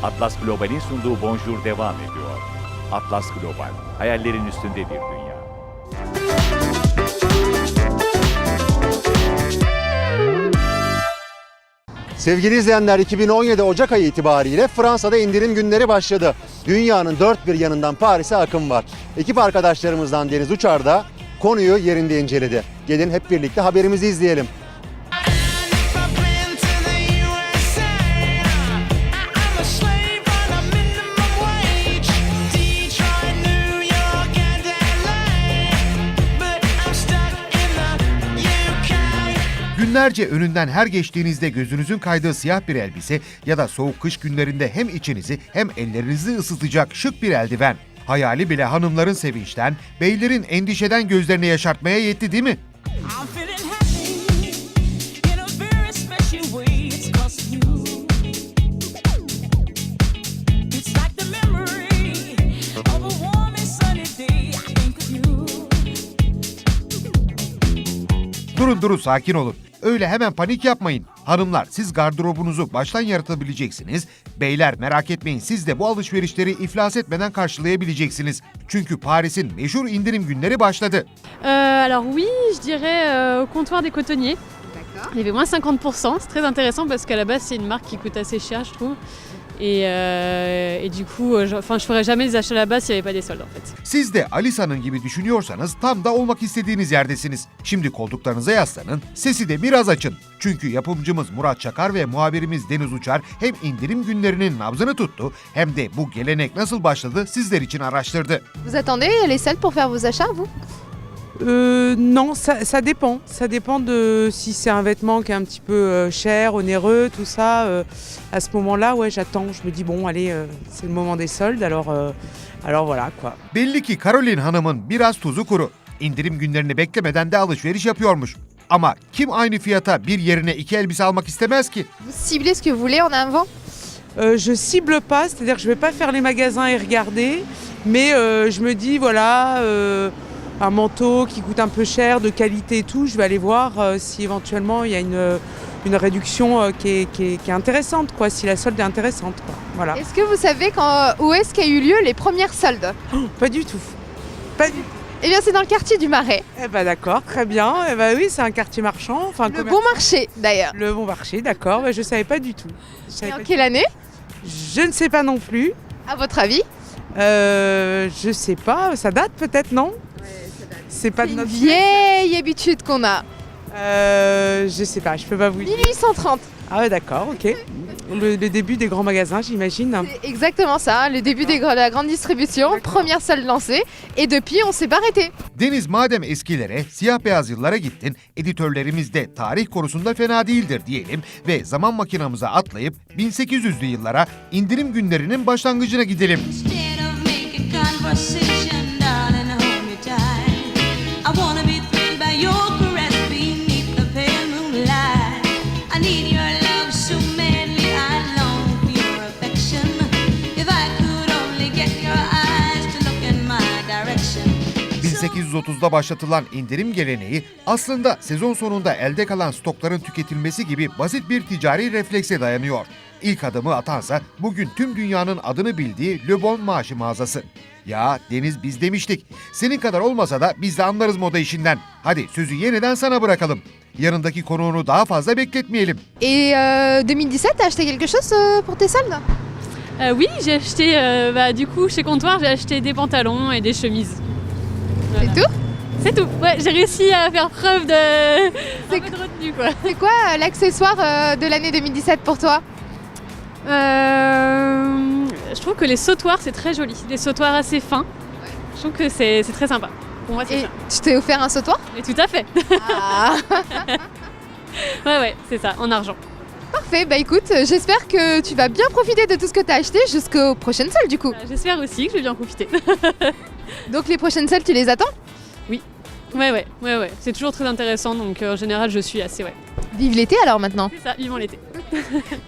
Atlas Global'in sunduğu Bonjour devam ediyor. Atlas Global, hayallerin üstünde bir dünya. Sevgili izleyenler, 2017 Ocak ayı itibariyle Fransa'da indirim günleri başladı. Dünyanın dört bir yanından Paris'e akım var. Ekip arkadaşlarımızdan Deniz Uçar da konuyu yerinde inceledi. Gelin hep birlikte haberimizi izleyelim. Günlerce önünden her geçtiğinizde gözünüzün kaydığı siyah bir elbise ya da soğuk kış günlerinde hem içinizi hem ellerinizi ısıtacak şık bir eldiven. Hayali bile hanımların sevinçten, beylerin endişeden gözlerini yaşartmaya yetti değil mi? I'm feeling happy in a very special way. It's 'cause of you. It's like the memory of a warm and sunny day. I think of you. Durun sakin olun. Öyle hemen panik yapmayın. Hanımlar, siz gardırobunuzu baştan yaratabileceksiniz. Beyler, merak etmeyin, siz de bu alışverişleri iflas etmeden karşılayabileceksiniz. Çünkü Paris'in meşhur indirim günleri başladı. Alors oui, je dirais au comptoir des cotonniers. Il y avait moins 50%, c'est très intéressant parce qu'à la base c'est une marque qui coûte assez cher je trouve. Et du coup, je ferais jamais des achats là-bas s'il n'y avait pas des soldes en fait. Siz de Alisa'nın gibi düşünüyorsanız tam da olmak istediğiniz yerdesiniz. Şimdi koltuklarınıza yaslanın, sesi de biraz açın. Çünkü yapımcımız Murat Çakar ve muhabirimiz Deniz Uçar hem indirim günlerinin nabzını tuttu hem de bu gelenek nasıl başladı sizler için araştırdı. Vous attendez les soldes pour faire vos achats, vous? Non, ça dépend. Ça dépend de si c'est un vêtement qui est un petit peu cher, onéreux, tout ça. À ce moment-là, ouais, j'attends. Je me dis bon, allez, c'est le moment des soldes. Alors voilà quoi. Belli ki Caroline Hanım'ın biraz tuzu kuru. İndirim günlerini beklemeden de alışveriş yapıyormuş. Ama kim aynı fiyata bir yerine iki elbise almak istemez ki? Vous ciblez ce que vous voulez en avant? Je cible pas, c'est-à-dire que je vais pas faire les magasins et regarder, mais je me dis voilà. Un manteau qui coûte un peu cher, de qualité et tout, je vais aller voir si éventuellement il y a une réduction qui est intéressante, quoi, si la solde est intéressante, quoi. Voilà. Est-ce que vous savez où est-ce qu'a eu lieu les premières soldes? Pas du tout. Pas du tout. Eh bien, c'est dans le quartier du Marais. Eh ben d'accord, très bien. Eh ben oui, c'est un quartier marchand, enfin Le bon marché, d'ailleurs. Le bon marché, d'accord. Ben, je savais pas du tout. Je savais Et en pas quelle année? Je ne sais pas non plus. À votre avis? Je sais pas. Ça date peut-être, non? C'est pas de Une notre vieille habitude qu'on a. Je sais pas, je peux pas vous dire. 1830. Ah ouais, d'accord, ok. Le début des grands magasins, j'imagine. C'est exactement ça, le début de la grande distribution, première solde lancée. Et depuis, on s'est pas arrêté. Deniz, madem eskilere, siyah beyaz yıllara gittin, editörlerimiz de tarih konusunda fena değildir diyelim ve zaman makinamıza atlayıp 1800'lü yıllara indirim günlerinin başlangıcına gidelim. Instead of making conversation, darling, hold me tight. I wanna be thrilled by your caress beneath the pale moonlight. I need your love so madly, I long for your affection. If I could only get your eyes to look in my direction. 1830'da başlatılan indirim geleneği aslında sezon sonunda elde kalan stokların tüketilmesi gibi basit bir ticari reflekse dayanıyor. İlk adımı atansa bugün tüm dünyanın adını bildiği Le Bon Marché mağazası. Ya Deniz, biz demiştik. Senin kadar olmasa da biz de anlarız moda işinden. Hadi sözü yeniden sana bırakalım. Yanındaki konuğunu daha fazla bekletmeyelim. Et 2017, t'as acheté quelque chose pour tes soldes? Oui, j'ai acheté, du coup chez Comptoir j'ai acheté des pantalons et des chemises. Voilà. C'est tout? C'est tout, ouais, j'ai réussi à faire preuve de un peu de retenue quoi. C'est quoi l'accessoire de l'année 2017 pour toi? Je trouve que les sautoirs c'est très joli, des sautoirs assez fins. Je trouve que c'est très sympa. Pour moi c'est Et ça. tu t'es offert un sautoir? Mais tout à fait. Ah. Ouais, c'est ça, en argent. Parfait, bah écoute, j'espère que tu vas bien profiter de tout ce que t'as acheté jusqu'aux prochaines soldes du coup. J'espère aussi que je vais bien profiter. Donc les prochaines soldes, tu les attends? Ouais. C'est toujours très intéressant, donc en général je suis assez, ouais. Vive l'été alors maintenant. C'est ça, vivement l'été.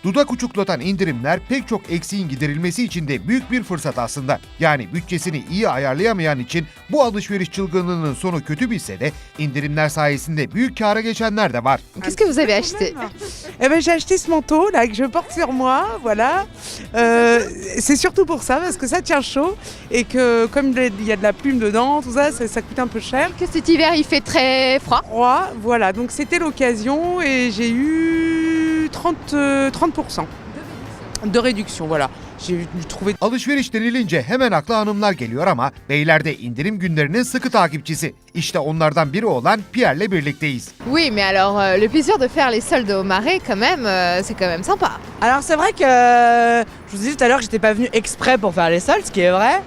Dudak uçuklatan indirimler pek çok eksiğin giderilmesi için de büyük bir fırsat aslında. Yani bütçesini iyi ayarlayamayan için bu alışveriş çılgınlığının sonu kötü bitse de indirimler sayesinde büyük kâra geçenler de var. Qu'est-ce que vous avez acheté? Eh ben, j'ai acheté ce manteau là que je porte sur moi, voilà. C'est surtout pour ça, parce que ça tient chaud et que comme il y a de la plume dedans, tout ça, ça coûte un peu cher. Que cet hiver il fait très froid. Froid, voilà, donc c'était l'occasion et j'ai eu 30% de réduction, voilà. J'ai trouvé. Alışveriş denilince hemen akla hanımlar geliyor ama beyler de indirim günlerinin sıkı takipçisi. İşte onlardan biri olan Pierre'le birlikteyiz. Oui, mais alors le plaisir de faire les soldes au Marais, quand même, c'est quand même sympa. Alors c'est vrai que je vous disais tout à l'heure que j'étais pas venu exprès pour faire les soldes, ce qui est vrai.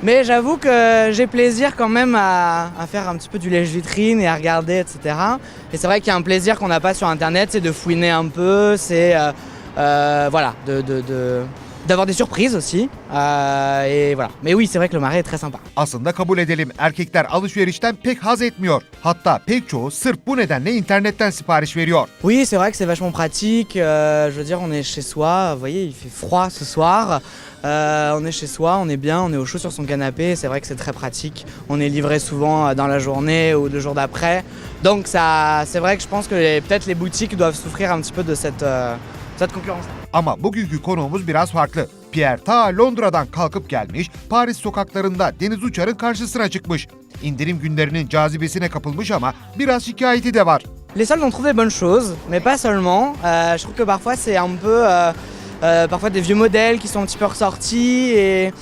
Mais j'avoue que j'ai plaisir quand même à faire un petit peu du lèche-vitrine et à regarder, etc. Et c'est vrai qu'il y a un plaisir qu'on n'a pas sur Internet, c'est de fouiner un peu, c'est voilà, d'avoir des surprises aussi. Et voilà. Mais oui, c'est vrai que le Marais est très sympa. Aslında kabul edelim, erkekler alışverişten pek haz etmiyor. Hatta pek çoğu sırf bu nedenle internetten sipariş veriyor. Oui, c'est vrai que c'est vachement pratique. Je veux dire, on est chez soi. Vous voyez, il fait froid ce soir. On est chez soi, on est bien, on est au chaud sur son canapé. C'est vrai que c'est très pratique. On est livré souvent dans la journée ou le jour d'après. Donc ça, c'est vrai que je pense que peut-être les boutiques doivent souffrir un petit peu de cette concurrence. Ama bugünkü konuğumuz biraz farklı. Pierre ta Londra'dan kalkıp gelmiş, Paris sokaklarında Deniz Uçar'ın karşısına çıkmış. İndirim günlerinin cazibesine kapılmış ama biraz şikayeti de var. Les soldes, on trouve des bonnes choses, mais pas seulement. Je trouve que parfois c'est un peu, parfois des vieux modèles qui sont un petit peu ressortis et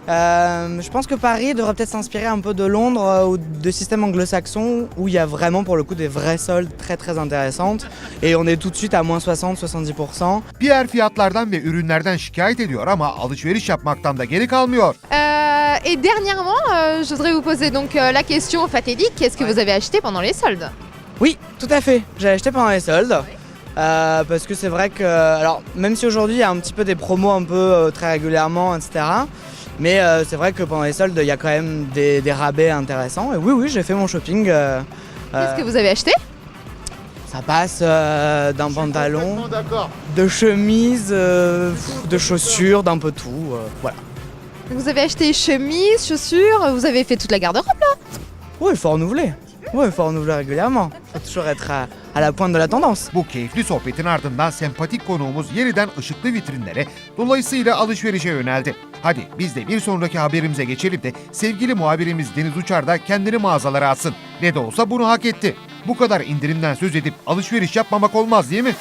je pense que Paris devrait peut-être s'inspirer un peu de Londres ou de systèmes anglo-saxons où il y a vraiment pour le coup des vraies soldes très très intéressantes et on est tout de suite à moins 60-70%. Pierre fiyatlardan ve ürünlerden şikayet ediyor ama alışveriş yapmaktan da geri kalmıyor. Et dernièrement, je voudrais vous poser donc la question fatidique, qu'est-ce que vous avez acheté pendant les soldes? Oui, tout à fait. J'ai acheté pendant les soldes. Parce que c'est vrai que, alors même si aujourd'hui il y a un petit peu des promos un peu très régulièrement, etc. Mais c'est vrai que pendant les soldes il y a quand même des rabais intéressants. Et oui, j'ai fait mon shopping. Qu'est-ce que vous avez acheté? Ça passe d'un pantalon, de chemise, de chaussures, d'un peu tout. Voilà. Vous avez acheté chemise, chaussures, vous avez fait toute la garde-robe là? Oui, il faut renouveler. Oui, il faut renouveler régulièrement. Il faut toujours être à la pointe de la tendance. Bu keyifli sohbetin ardından sempatik konuğumuz yeniden ışıklı vitrinlere, dolayısıyla alışverişe yöneldi. Hadi biz de bir sonraki haberimize geçelim de sevgili muhabirimiz Deniz Uçar da kendini mağazalara atsın. Ne de olsa bunu hak etti. Bu kadar indirimden söz edip alışveriş yapmamak olmaz değil mi?